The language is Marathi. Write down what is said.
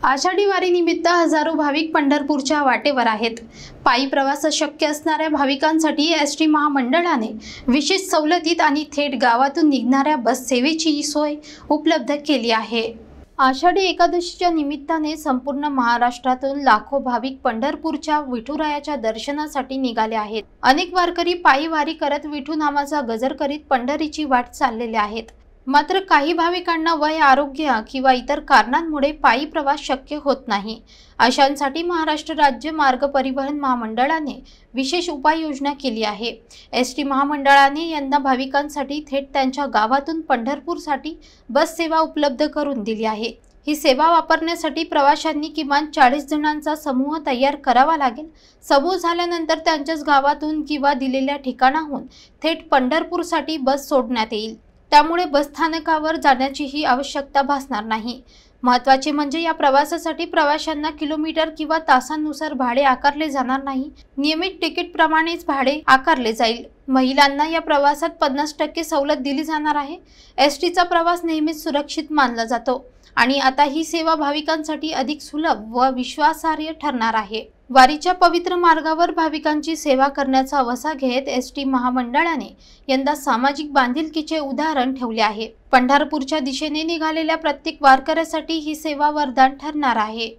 आषाढी वारीनिमित्त हजारो भाविक पंढरपूरच्या वाटेवर आहेत। पायी प्रवास शक्य असणाऱ्या भाविकांसाठी एसटी महामंडळाने विशेष सवलतीत आणि थेट गावातून निघणाऱ्या बस सेवेची सोय उपलब्ध केली आहे। आषाढी एकादशीच्या निमित्ताने संपूर्ण महाराष्ट्रातून लाखो भाविक पंढरपूरच्या विठुरायाच्या दर्शनासाठी निघाले आहेत। अनेक वारकरी पायी वारी करत विठू नामाचा गजर करीत पंढरीची वाट चाललेले आहेत। मात्र काही भाविकांना वय, आरोग्य किंवा इतर कारणांमुळे पायी प्रवास शक्य होत नाही। अशांसाठी महाराष्ट्र राज्य मार्ग परिवहन महामंडळाने विशेष उपाययोजना केली आहे। एसटी महामंडळाने यंदा भाविकांसाठी थेट त्यांच्या गावातून पंढरपूरसाठी बस सेवा उपलब्ध करून दिली आहे। ही सेवा वापरण्यासाठी प्रवाशांनी किमान 40 जणांचा समूह तयार करावा लागेल। समूह झाल्यानंतर त्यांच्याच गावातून किंवा दिलेल्या ठिकाणाहून थेट पंढरपूरसाठी बस सोडण्यात येईल। त्यामुळे बस स्थानकावर जाण्याचीही आवश्यकता भासणार नाही। महत्त्वाचे म्हणजे या प्रवासासाठी प्रवाशांना किलोमीटर किंवा तासांनुसार भाडे आकारले जाणार नाही। नियमित तिकीट प्रमाणेच भाडे आकारले जाईल। महिलांना या प्रवासात 50% सवलत दिली जाणार आहे। एसटीचा प्रवास नेहमीच सुरक्षित मानला जातो आणि आता ही सेवा भाविकांसाठी अधिक सुलभ व विश्वासार्ह ठरणार आहे। वारीच्या पवित्र मार्गावर भाविकांची सेवा करण्याचा वसा घेत एसटी महामंडळाने यंदा सामाजिक बांधिलकीचे उदाहरण ठेवले आहे। पंढरपूरच्या दिशेने निघालेल्या प्रत्येक वारकऱ्यासाठी ही सेवा वरदान ठरणार आहे।